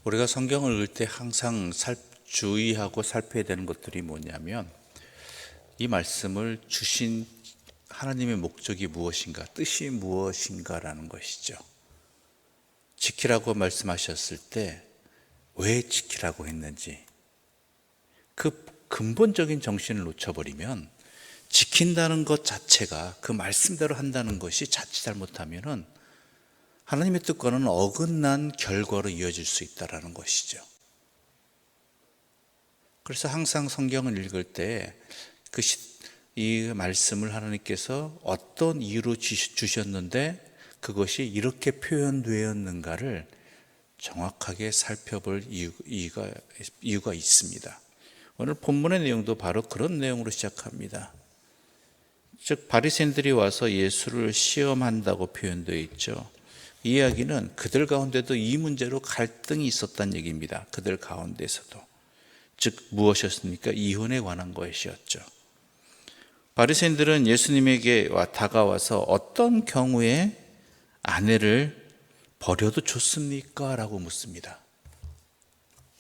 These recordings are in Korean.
우리가 성경을 읽을 때 항상 주의하고 살펴야 되는 것들이 뭐냐면, 이 말씀을 주신 하나님의 목적이 무엇인가, 뜻이 무엇인가라는 것이죠. 지키라고 말씀하셨을 때 왜 지키라고 했는지, 그 근본적인 정신을 놓쳐버리면 지킨다는 것 자체가, 그 말씀대로 한다는 것이 자칫 잘못하면은 하나님의 뜻과는 어긋난 결과로 이어질 수 있다는 것이죠. 그래서 항상 성경을 읽을 때 이 말씀을 하나님께서 어떤 이유로 주셨는데 그것이 이렇게 표현되었는가를 정확하게 살펴볼 이유가 있습니다. 오늘 본문의 내용도 바로 그런 내용으로 시작합니다. 즉 바리새인들이 와서 예수를 시험한다고 표현되어 있죠. 이 이야기는 그들 가운데도 이 문제로 갈등이 있었다는 얘기입니다. 그들 가운데서도. 즉 무엇이었습니까? 이혼에 관한 것이었죠. 바리새인들은 예수님에게 다가와서 어떤 경우에 아내를 버려도 좋습니까? 라고 묻습니다.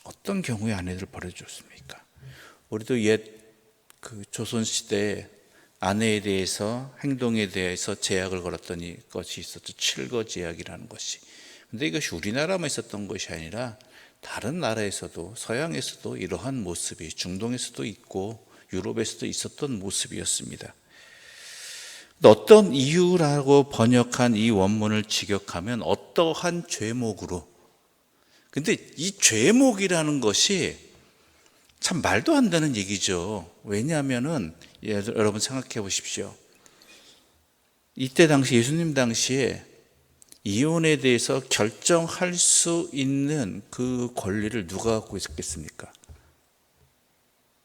어떤 경우에 아내를 버려도 좋습니까? 우리도 조선시대에 아내에 대해서, 행동에 대해서 제약을 걸었던 것이 있었죠. 칠거제약이라는 것이. 근데 이것이 우리나라만 있었던 것이 아니라 다른 나라에서도, 서양에서도 이러한 모습이, 중동에서도 있고 유럽에서도 있었던 모습이었습니다. 어떤 이유라고 번역한 이 원문을 직역하면 어떠한 죄목으로, 근데 이 죄목이라는 것이 참 말도 안 되는 얘기죠. 왜냐하면은 여러분 생각해 보십시오. 이때 당시, 예수님 당시에 이혼에 대해서 결정할 수 있는 그 권리를 누가 갖고 있었겠습니까?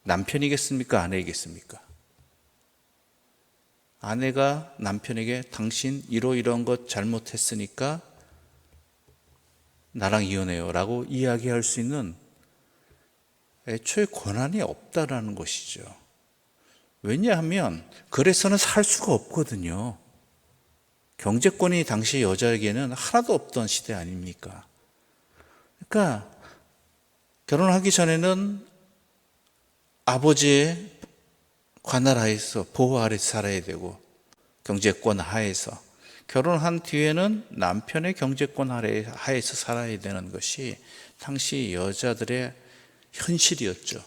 남편이겠습니까? 아내이겠습니까? 아내가 남편에게 당신 이러이러한 것 잘못했으니까 나랑 이혼해요 라고 이야기할 수 있는 애초에 권한이 없다라는 것이죠. 왜냐하면 그래서는 살 수가 없거든요. 경제권이 당시 여자에게는 하나도 없던 시대 아닙니까? 그러니까 결혼하기 전에는 아버지의 관할 하에서, 보호 아래서 살아야 되고, 경제권 하에서, 결혼한 뒤에는 남편의 경제권 하에서 살아야 되는 것이 당시 여자들의 현실이었죠.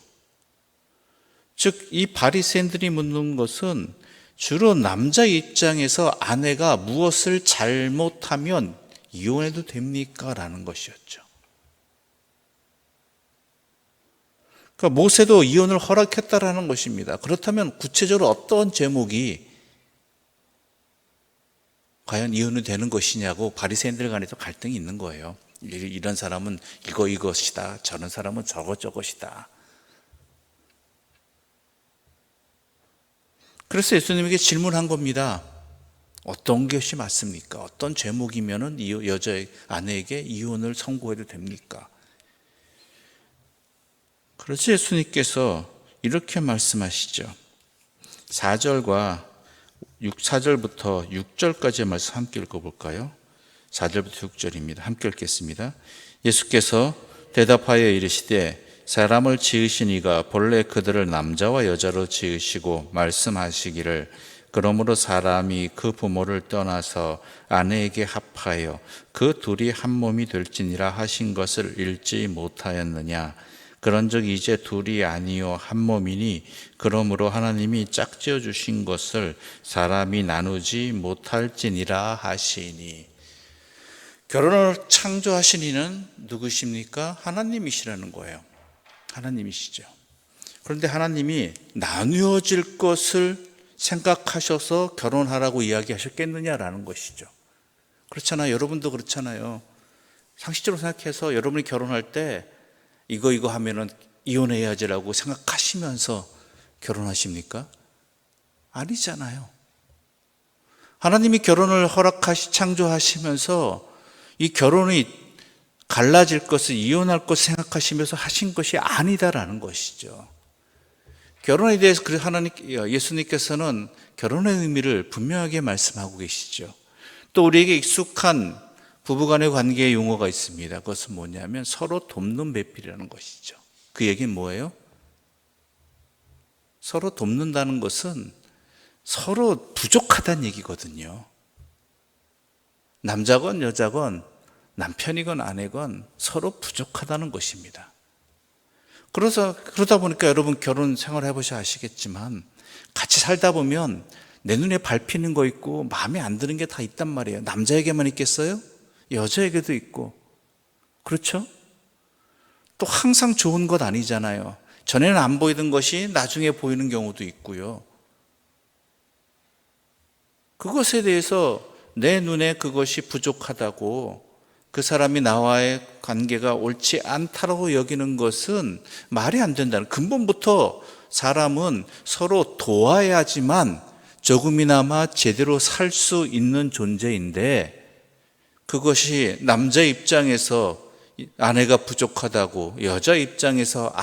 즉 이 바리새인들이 묻는 것은 주로 남자 입장에서 아내가 무엇을 잘못하면 이혼해도 됩니까? 라는 것이었죠. 그러니까 모세도 이혼을 허락했다라는 것입니다. 그렇다면 구체적으로 어떤 제목이 과연 이혼이 되는 것이냐고 바리새인들 간에도 갈등이 있는 거예요. 이런 사람은 이것이다, 저런 사람은 저것이다. 그래서 예수님에게 질문한 겁니다. 어떤 것이 맞습니까? 어떤 제목이면은 여자의 아내에게 이혼을 선고해도 됩니까? 그래서 예수님께서 이렇게 말씀하시죠. 4절부터 6절까지의 말씀 함께 읽어볼까요? 4절부터 6절입니다. 함께 읽겠습니다. 예수께서 대답하여 이르시되 사람을 지으신 이가 본래 그들을 남자와 여자로 지으시고 말씀하시기를 그러므로 사람이 그 부모를 떠나서 아내에게 합하여 그 둘이 한 몸이 될지니라 하신 것을 읽지 못하였느냐. 그런즉 이제 둘이 아니요 한 몸이니 그러므로 하나님이 짝지어 주신 것을 사람이 나누지 못할지니라 하시니. 결혼을 창조하신 이는 누구십니까? 하나님이시라는 거예요. 하나님이시죠. 그런데 하나님이 나누어질 것을 생각하셔서 결혼하라고 이야기하셨겠느냐라는 것이죠. 그렇잖아요. 여러분도 그렇잖아요. 상식적으로 생각해서 여러분이 결혼할 때 이거 하면은 이혼해야지라고 생각하시면서 결혼하십니까? 아니잖아요. 하나님이 결혼을 창조하시면서 이 결혼이 갈라질 것을, 이혼할 것을 생각하시면서 하신 것이 아니다라는 것이죠. 결혼에 대해서 예수님께서는 결혼의 의미를 분명하게 말씀하고 계시죠. 또 우리에게 익숙한 부부간의 관계의 용어가 있습니다. 그것은 뭐냐면 서로 돕는 배필이라는 것이죠. 그 얘기는 뭐예요? 서로 돕는다는 것은 서로 부족하다는 얘기거든요. 남자건 여자건 남편이건 아내건 서로 부족하다는 것입니다. 그러다 보니까 여러분 결혼 생활 해보셔야 아시겠지만 같이 살다 보면 내 눈에 밟히는 거 있고 마음에 안 드는 게 다 있단 말이에요. 남자에게만 있겠어요? 여자에게도 있고. 그렇죠? 또 항상 좋은 것 아니잖아요. 전에는 안 보이던 것이 나중에 보이는 경우도 있고요. 그것에 대해서 내 눈에 그것이 부족하다고 그 사람이 나와의 관계가 옳지 않다고 여기는 것은 말이 안 된다는, 근본부터 사람은 서로 도와야지만 조금이나마 제대로 살 수 있는 존재인데, 그것이 남자 입장에서 아내가 부족하다고, 여자 입장에서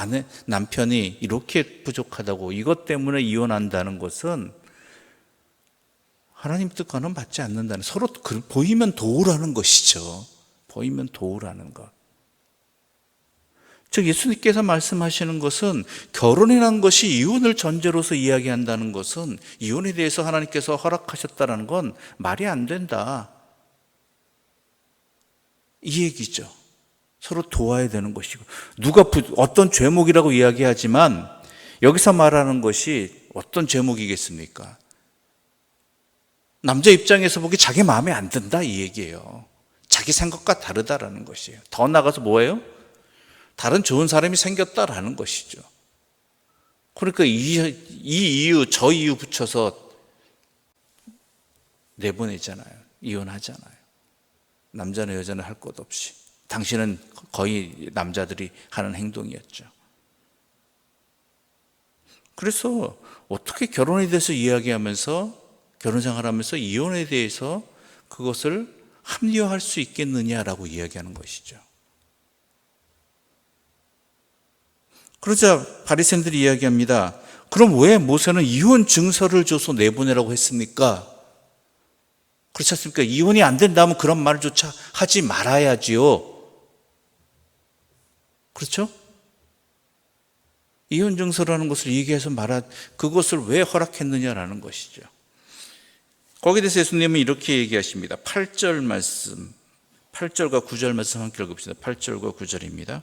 남편이 이렇게 부족하다고, 이것 때문에 이혼한다는 것은 하나님 뜻과는 맞지 않는다는, 서로 보이면 도우라는 것이죠. 보이면 도우라는 것. 즉 예수님께서 말씀하시는 것은 결혼이라는 것이 이혼을 전제로서 이야기한다는 것은, 이혼에 대해서 하나님께서 허락하셨다는 건 말이 안 된다, 이 얘기죠. 서로 도와야 되는 것이고, 누가 어떤 죄목이라고 이야기하지만 여기서 말하는 것이 어떤 죄목이겠습니까? 남자 입장에서 보기 자기 마음에 안 든다, 이 얘기예요. 자기 생각과 다르다라는 것이에요. 더 나가서 뭐예요? 다른 좋은 사람이 생겼다라는 것이죠. 그러니까 이 이유 저 이유 붙여서 내보내잖아요. 이혼하잖아요. 남자는 여자는 할 것 없이. 당신은 거의 남자들이 하는 행동이었죠. 그래서 어떻게 결혼에 대해서 이야기하면서, 결혼 생활하면서 이혼에 대해서 그것을 합리화할 수 있겠느냐라고 이야기하는 것이죠. 그러자 바리새인들이 이야기합니다. 그럼 왜 모세는 이혼 증서를 줘서 내보내라고 했습니까? 그렇지 않습니까? 이혼이 안 된다면 그런 말조차 하지 말아야지요. 그렇죠? 이혼 증서라는 것을 얘기해서 그것을 왜 허락했느냐라는 것이죠. 거기에 대해서 예수님은 이렇게 얘기하십니다. 8절 말씀, 8절과 9절 말씀 함께 읽읍시다. 8절과 9절입니다.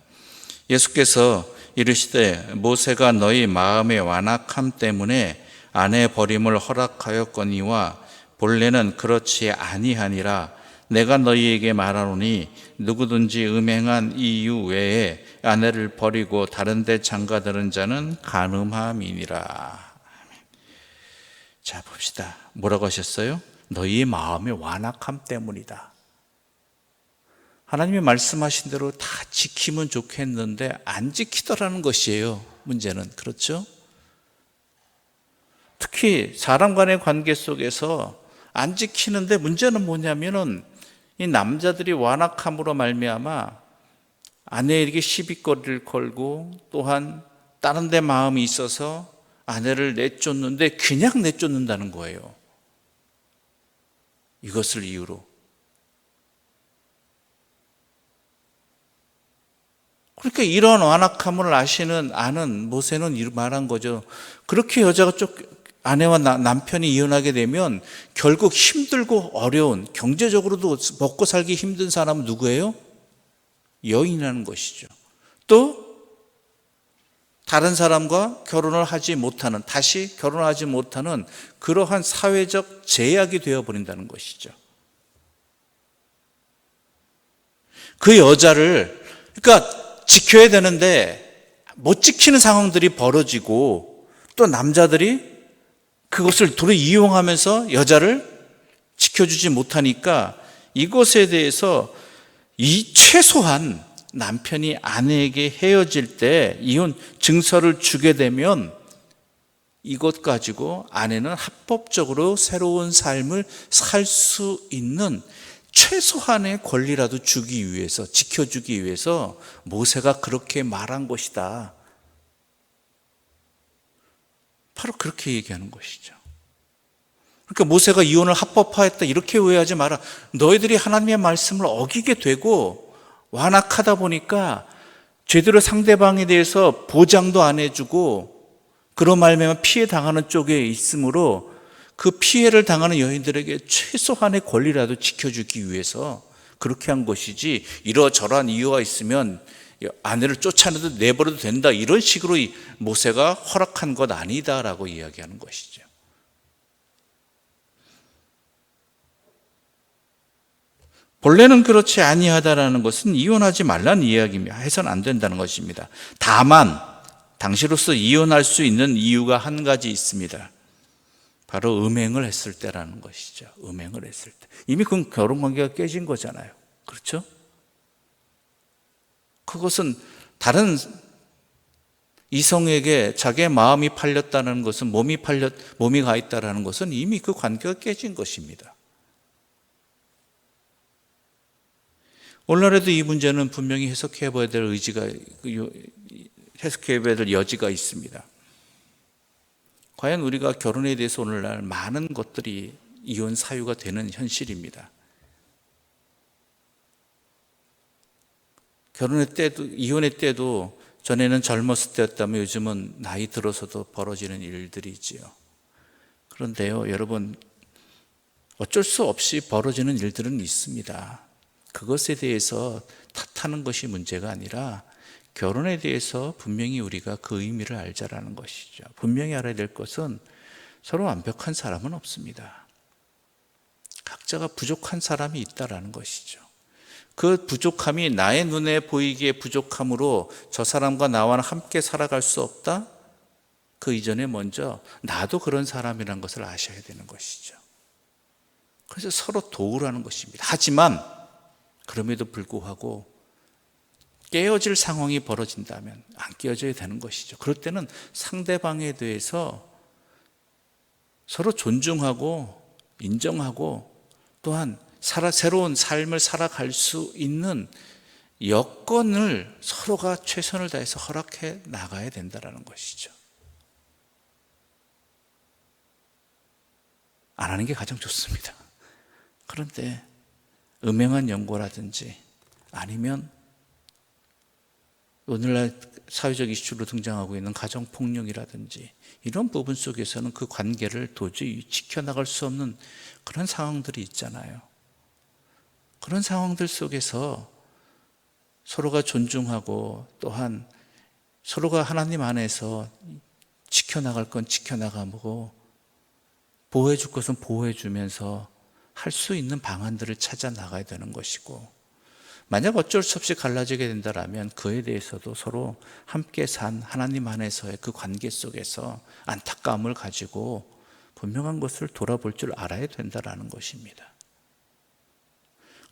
예수께서 이르시되 모세가 너희 마음의 완악함 때문에 아내 버림을 허락하였거니와 본래는 그렇지 아니하니라. 내가 너희에게 말하노니 누구든지 음행한 이유 외에 아내를 버리고 다른 데 장가드는 자는 간음함이니라. 자, 봅시다. 뭐라고 하셨어요? 너희의 마음의 완악함 때문이다. 하나님이 말씀하신 대로 다 지키면 좋겠는데 안 지키더라는 것이에요. 문제는. 그렇죠? 특히 사람 간의 관계 속에서 안 지키는데, 문제는 뭐냐면은 이 남자들이 완악함으로 말미암아 아내에게 시비거리를 걸고, 또한 다른 데 마음이 있어서 아내를 내쫓는데 그냥 내쫓는다는 거예요. 이것을 이유로. 그러니까 이런 완악함을 아는 모세는 말한 거죠. 그렇게 여자가 아내와 남편이 이혼하게 되면 결국 힘들고 어려운, 경제적으로도 먹고 살기 힘든 사람은 누구예요? 여인이라는 것이죠. 또 다른 사람과 다시 결혼하지 못하는 그러한 사회적 제약이 되어버린다는 것이죠. 그 여자를, 그러니까 지켜야 되는데 못 지키는 상황들이 벌어지고, 또 남자들이 그것을 도로 이용하면서 여자를 지켜주지 못하니까, 이것에 대해서 최소한 남편이 아내에게 헤어질 때 이혼 증서를 주게 되면 이것 가지고 아내는 합법적으로 새로운 삶을 살 수 있는 최소한의 권리라도 주기 위해서, 지켜주기 위해서 모세가 그렇게 말한 것이다. 바로 그렇게 얘기하는 것이죠. 그러니까 모세가 이혼을 합법화했다 이렇게 오해하지 마라. 너희들이 하나님의 말씀을 어기게 되고 완악하다 보니까 제대로 상대방에 대해서 보장도 안 해주고 그런 말미암아 피해 당하는 쪽에 있으므로 그 피해를 당하는 여인들에게 최소한의 권리라도 지켜주기 위해서 그렇게 한 것이지, 이러저러한 이유가 있으면 아내를 쫓아내도 내버려도 된다 이런 식으로 모세가 허락한 것 아니다라고 이야기하는 것이죠. 본래는 그렇지 아니하다라는 것은 이혼하지 말라는 이야기입니다. 해서는 안 된다는 것입니다. 다만 당시로서 이혼할 수 있는 이유가 한 가지 있습니다. 바로 음행을 했을 때라는 것이죠. 음행을 했을 때. 이미 그건 결혼관계가 깨진 거잖아요. 그렇죠? 그것은 다른 이성에게 자기의 마음이 팔렸다는 것은 몸이 가 있다는 것은 이미 그 관계가 깨진 것입니다. 오늘날에도 이 문제는 분명히 해석해 봐야 될 해석해 봐야 될 여지가 있습니다. 과연 우리가 결혼에 대해서 오늘날 많은 것들이 이혼 사유가 되는 현실입니다. 이혼의 때도 전에는 젊었을 때였다면 요즘은 나이 들어서도 벌어지는 일들이 있지요. 그런데요, 여러분, 어쩔 수 없이 벌어지는 일들은 있습니다. 그것에 대해서 탓하는 것이 문제가 아니라 결혼에 대해서 분명히 우리가 그 의미를 알자라는 것이죠. 분명히 알아야 될 것은 서로 완벽한 사람은 없습니다. 각자가 부족한 사람이 있다라는 것이죠. 그 부족함이 나의 눈에 보이기에 부족함으로 저 사람과 나와 함께 살아갈 수 없다? 그 이전에 먼저 나도 그런 사람이라는 것을 아셔야 되는 것이죠. 그래서 서로 도우라는 것입니다. 하지만 그럼에도 불구하고 깨어질 상황이 벌어진다면 안 깨어져야 되는 것이죠. 그럴 때는 상대방에 대해서 서로 존중하고 인정하고 또한 새로운 삶을 살아갈 수 있는 여건을 서로가 최선을 다해서 허락해 나가야 된다는 것이죠. 안 하는 게 가장 좋습니다. 그런데 음행한 연고라든지 아니면 오늘날 사회적 이슈로 등장하고 있는 가정폭력이라든지 이런 부분 속에서는 그 관계를 도저히 지켜나갈 수 없는 그런 상황들이 있잖아요. 그런 상황들 속에서 서로가 존중하고 또한 서로가 하나님 안에서 지켜나갈 건 지켜나가고 보호해 줄 것은 보호해 주면서 할 수 있는 방안들을 찾아 나가야 되는 것이고, 만약 어쩔 수 없이 갈라지게 된다면 그에 대해서도 서로 함께 산 하나님 안에서의 그 관계 속에서 안타까움을 가지고 분명한 것을 돌아볼 줄 알아야 된다는 것입니다.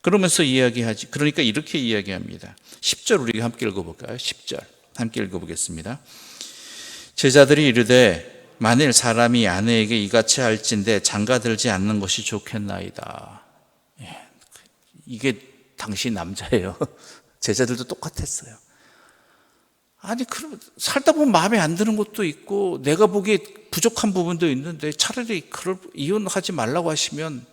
그러면서 그러니까 이렇게 이야기합니다. 10절 우리가 함께 읽어볼까요? 10절 함께 읽어보겠습니다. 제자들이 이르되 만일 사람이 아내에게 이같이 할진대 장가들지 않는 것이 좋겠나이다. 이게 당시 남자예요. 제자들도 똑같았어요. 아니, 그럼 살다 보면 마음에 안 드는 것도 있고 내가 보기에 부족한 부분도 있는데 차라리 이혼하지 말라고 하시면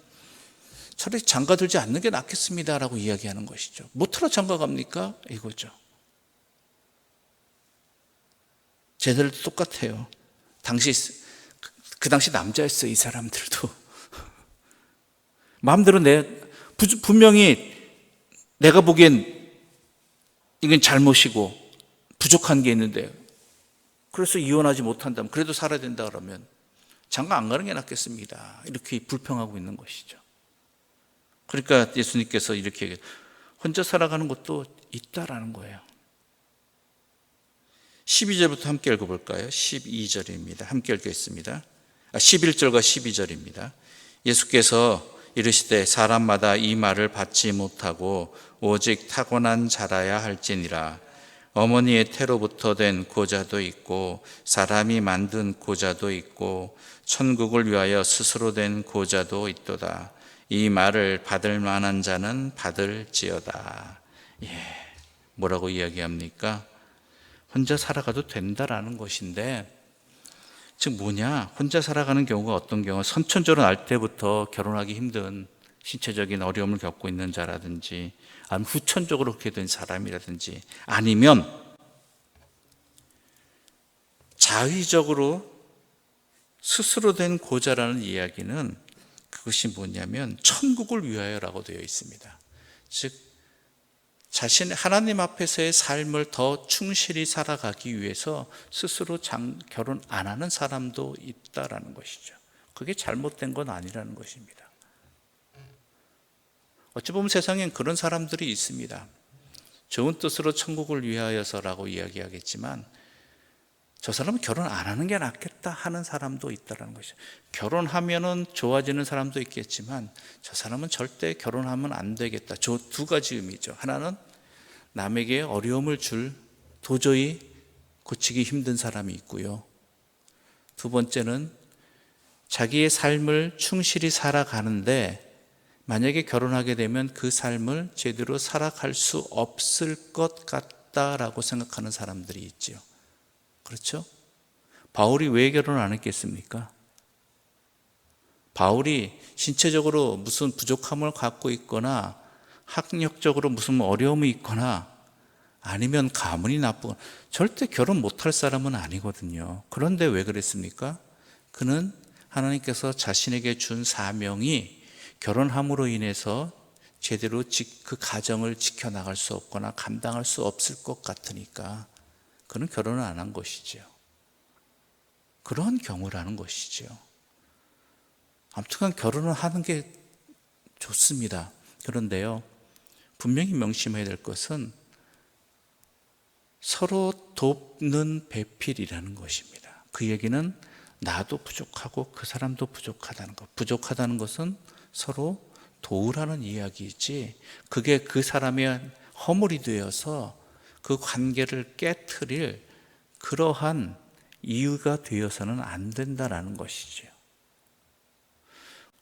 차라리 장가들지 않는 게 낫겠습니다라고 이야기하는 것이죠. 못하러 장가 갑니까? 이거죠. 제자들도 똑같아요. 그 당시 남자였어요. 이 사람들도 마음대로 분명히 내가 보기엔 이건 잘못이고 부족한 게 있는데 그래서 이혼하지 못한다면 그래도 살아야 된다 그러면 장가 안 가는 게 낫겠습니다. 이렇게 불평하고 있는 것이죠. 그러니까 예수님께서 이렇게 혼자 살아가는 것도 있다라는 거예요. 12절부터 함께 읽어볼까요? 12절입니다. 함께 읽겠습니다. 11절과 12절입니다. 예수께서 이르시되 사람마다 이 말을 받지 못하고 오직 타고난 자라야 할지니라. 어머니의 태로부터 된 고자도 있고 사람이 만든 고자도 있고 천국을 위하여 스스로 된 고자도 있도다. 이 말을 받을 만한 자는 받을지어다. 뭐라고 이야기합니까? 혼자 살아가도 된다라는 것인데 즉 뭐냐? 혼자 살아가는 경우가 어떤 경우 선천적으로 날 때부터 결혼하기 힘든 신체적인 어려움을 겪고 있는 자라든지 아니면 후천적으로 그렇게 된 사람이라든지 아니면 자의적으로 스스로 된 고자라는 이야기는 그것이 뭐냐면 천국을 위하여라고 되어 있습니다. 즉 자신 하나님 앞에서의 삶을 더 충실히 살아가기 위해서 스스로 결혼 안 하는 사람도 있다라는 것이죠. 그게 잘못된 건 아니라는 것입니다. 어찌 보면 세상엔 그런 사람들이 있습니다. 좋은 뜻으로 천국을 위하여서라고 이야기하겠지만 저 사람은 결혼 안 하는 게 낫겠다 하는 사람도 있다는 것이죠. 결혼하면은 좋아지는 사람도 있겠지만 저 사람은 절대 결혼하면 안 되겠다. 저 두 가지 의미죠. 하나는 남에게 어려움을 줄 도저히 고치기 힘든 사람이 있고요. 두 번째는 자기의 삶을 충실히 살아가는데 만약에 결혼하게 되면 그 삶을 제대로 살아갈 수 없을 것 같다라고 생각하는 사람들이 있지요. 그렇죠? 바울이 왜 결혼 안 했겠습니까? 바울이 신체적으로 무슨 부족함을 갖고 있거나 학력적으로 무슨 어려움이 있거나 아니면 가문이 나쁘거나 절대 결혼 못할 사람은 아니거든요. 그런데 왜 그랬습니까? 그는 하나님께서 자신에게 준 사명이 결혼함으로 인해서 제대로 그 가정을 지켜나갈 수 없거나 감당할 수 없을 것 같으니까 그는 결혼을 안 한 것이죠. 그런 경우라는 것이죠. 아무튼 결혼을 하는 게 좋습니다. 그런데요, 분명히 명심해야 될 것은 서로 돕는 배필이라는 것입니다. 그 얘기는 나도 부족하고 그 사람도 부족하다는 것. 부족하다는 것은 서로 도우라는 이야기이지 그게 그 사람의 허물이 되어서 그 관계를 깨트릴 그러한 이유가 되어서는 안 된다라는 것이죠.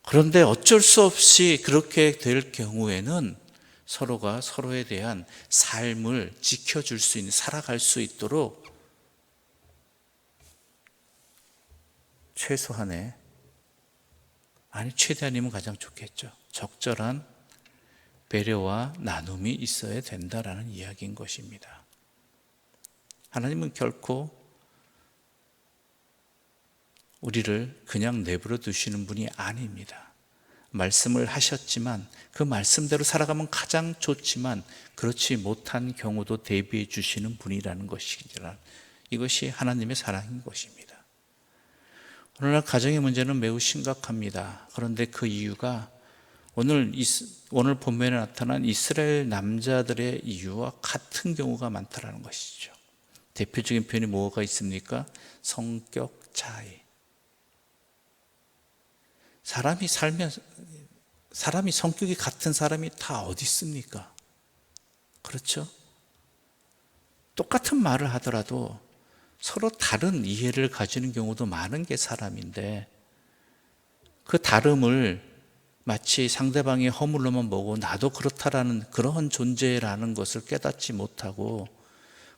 그런데 어쩔 수 없이 그렇게 될 경우에는 서로가 서로에 대한 삶을 지켜줄 수 있는, 살아갈 수 있도록 최소한의, 아니 최대한이면 가장 좋겠죠. 적절한 배려와 나눔이 있어야 된다라는 이야기인 것입니다. 하나님은 결코 우리를 그냥 내버려 두시는 분이 아닙니다. 말씀을 하셨지만 그 말씀대로 살아가면 가장 좋지만 그렇지 못한 경우도 대비해 주시는 분이라는 것이라 이것이 하나님의 사랑인 것입니다. 오늘날 가정의 문제는 매우 심각합니다. 그런데 그 이유가 오늘 본문에 나타난 이스라엘 남자들의 이유와 같은 경우가 많다라는 것이죠. 대표적인 표현이 뭐가 있습니까? 성격 차이. 사람이 성격이 같은 사람이 다 어디 있습니까? 그렇죠? 똑같은 말을 하더라도 서로 다른 이해를 가지는 경우도 많은 게 사람인데 그 다름을 마치 상대방의 허물로만 보고 나도 그렇다라는 그런 존재라는 것을 깨닫지 못하고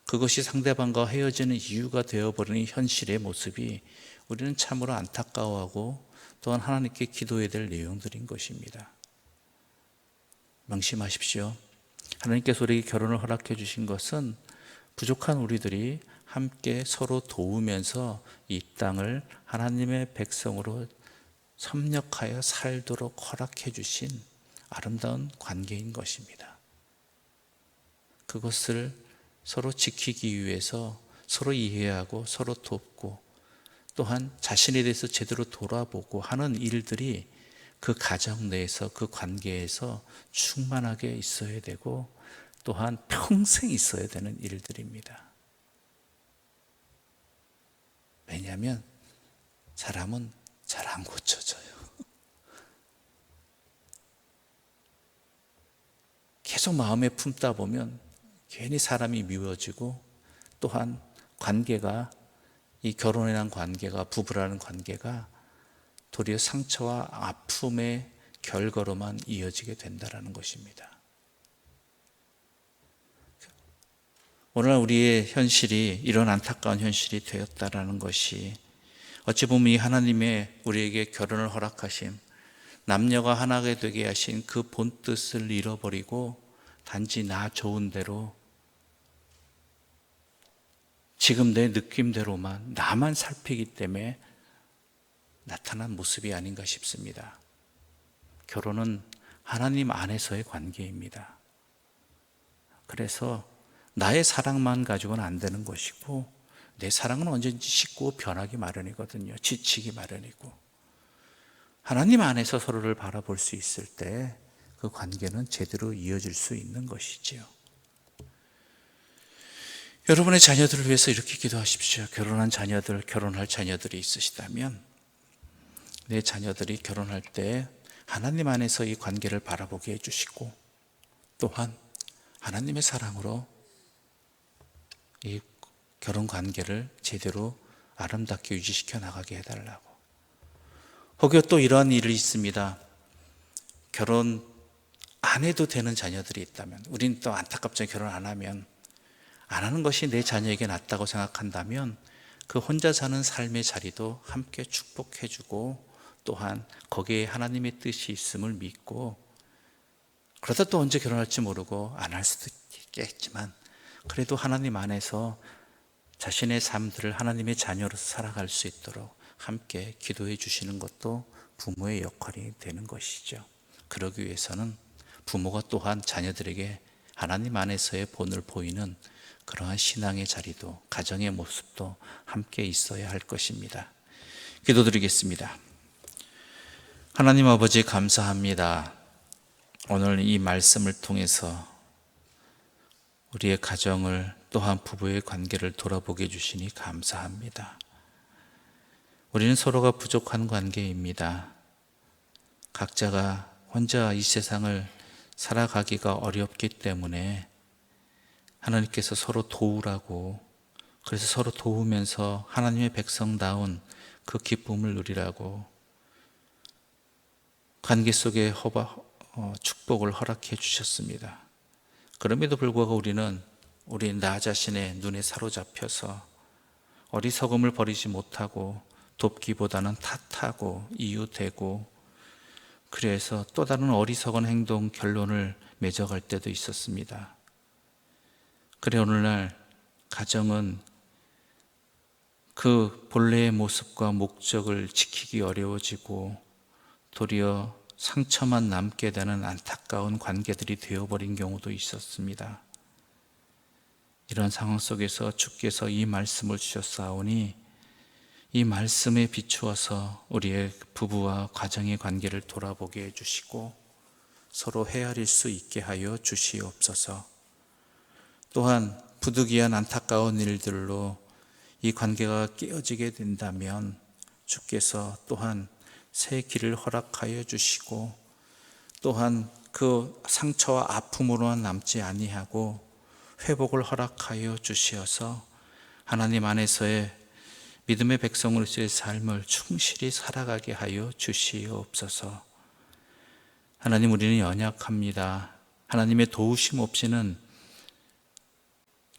그것이 상대방과 헤어지는 이유가 되어버리는 현실의 모습이 우리는 참으로 안타까워하고 또한 하나님께 기도해야 될 내용들인 것입니다. 명심하십시오. 하나님께서 우리에게 결혼을 허락해 주신 것은 부족한 우리들이 함께 서로 도우면서 이 땅을 하나님의 백성으로 섭렵하여 살도록 허락해 주신 아름다운 관계인 것입니다. 그것을 서로 지키기 위해서 서로 이해하고 서로 돕고 또한 자신에 대해서 제대로 돌아보고 하는 일들이 그 가정 내에서 그 관계에서 충만하게 있어야 되고 또한 평생 있어야 되는 일들입니다. 왜냐하면 사람은 잘 안 고쳐져요. 계속 마음에 품다 보면 괜히 사람이 미워지고 또한 관계가 이 결혼이라는 관계가 부부라는 관계가 도리어 상처와 아픔의 결과로만 이어지게 된다는 것입니다. 오늘 우리의 현실이 이런 안타까운 현실이 되었다라는 것이 어찌 보면 이 하나님의 우리에게 결혼을 허락하심, 남녀가 하나가 되게 하신 그 본뜻을 잃어버리고 단지 나 좋은 대로 지금 내 느낌대로만 나만 살피기 때문에 나타난 모습이 아닌가 싶습니다. 결혼은 하나님 안에서의 관계입니다. 그래서 나의 사랑만 가지고는 안 되는 것이고, 내 사랑은 언제든지 식고 변하기 마련이거든요. 지치기 마련이고. 하나님 안에서 서로를 바라볼 수 있을 때 그 관계는 제대로 이어질 수 있는 것이지요. 여러분의 자녀들을 위해서 이렇게 기도하십시오. 결혼한 자녀들, 결혼할 자녀들이 있으시다면 내 자녀들이 결혼할 때 하나님 안에서 이 관계를 바라보게 해주시고, 또한 하나님의 사랑으로 이 결혼 관계를 제대로 아름답게 유지시켜 나가게 해달라고. 혹여 또 이러한 일이 있습니다. 결혼 안 해도 되는 자녀들이 있다면, 우린 또 안타깝죠. 결혼 안 하면, 안 하는 것이 내 자녀에게 낫다고 생각한다면 그 혼자 사는 삶의 자리도 함께 축복해주고, 또한 거기에 하나님의 뜻이 있음을 믿고, 그러다 또 언제 결혼할지 모르고 안 할 수도 있겠지만 그래도 하나님 안에서 자신의 삶들을 하나님의 자녀로서 살아갈 수 있도록 함께 기도해 주시는 것도 부모의 역할이 되는 것이죠. 그러기 위해서는 부모가 또한 자녀들에게 하나님 안에서의 본을 보이는 그러한 신앙의 자리도, 가정의 모습도 함께 있어야 할 것입니다. 기도드리겠습니다. 하나님 아버지, 감사합니다. 오늘 이 말씀을 통해서 우리의 가정을, 또한 부부의 관계를 돌아보게 해주시니 감사합니다. 우리는 서로가 부족한 관계입니다. 각자가 혼자 이 세상을 살아가기가 어렵기 때문에 하나님께서 서로 도우라고, 그래서 서로 도우면서 하나님의 백성다운 그 기쁨을 누리라고 관계 속에 축복을 허락해 주셨습니다. 그럼에도 불구하고 우리는 나 자신의 눈에 사로잡혀서 어리석음을 버리지 못하고 돕기보다는 탓하고 이유대고, 그래서 또 다른 어리석은 행동, 결론을 맺어갈 때도 있었습니다. 그래 오늘날 가정은 그 본래의 모습과 목적을 지키기 어려워지고 도리어 상처만 남게 되는 안타까운 관계들이 되어버린 경우도 있었습니다. 이런 상황 속에서 주께서 이 말씀을 주셨사오니 이 말씀에 비추어서 우리의 부부와 가정의 관계를 돌아보게 해주시고 서로 헤아릴 수 있게 하여 주시옵소서. 또한 부득이한 안타까운 일들로 이 관계가 깨어지게 된다면 주께서 또한 새 길을 허락하여 주시고, 또한 그 상처와 아픔으로만 남지 아니하고 회복을 허락하여 주시어서 하나님 안에서의 믿음의 백성으로서의 삶을 충실히 살아가게 하여 주시옵소서. 하나님, 우리는 연약합니다. 하나님의 도우심 없이는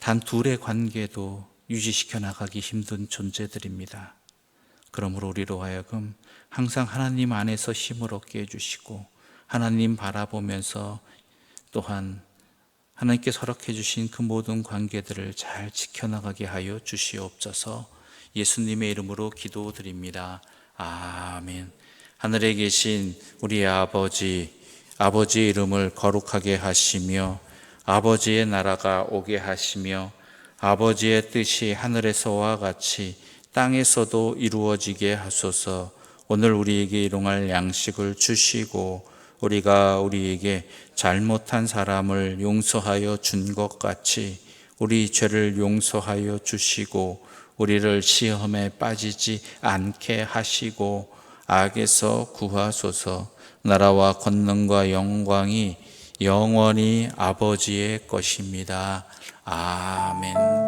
단 둘의 관계도 유지시켜 나가기 힘든 존재들입니다. 그러므로 우리로 하여금 항상 하나님 안에서 힘을 얻게 해주시고 하나님 바라보면서 또한 하나님께서 허락해 주신 그 모든 관계들을 잘 지켜나가게 하여 주시옵소서. 예수님의 이름으로 기도드립니다. 아멘. 하늘에 계신 우리 아버지의 이름을 거룩하게 하시며 아버지의 나라가 오게 하시며 아버지의 뜻이 하늘에서와 같이 땅에서도 이루어지게 하소서. 오늘 우리에게 일용할 양식을 주시고 우리가 우리에게 잘못한 사람을 용서하여 준 것 같이 우리 죄를 용서하여 주시고 우리를 시험에 빠지지 않게 하시고 악에서 구하소서. 나라와 권능과 영광이 영원히 아버지의 것입니다. 아멘.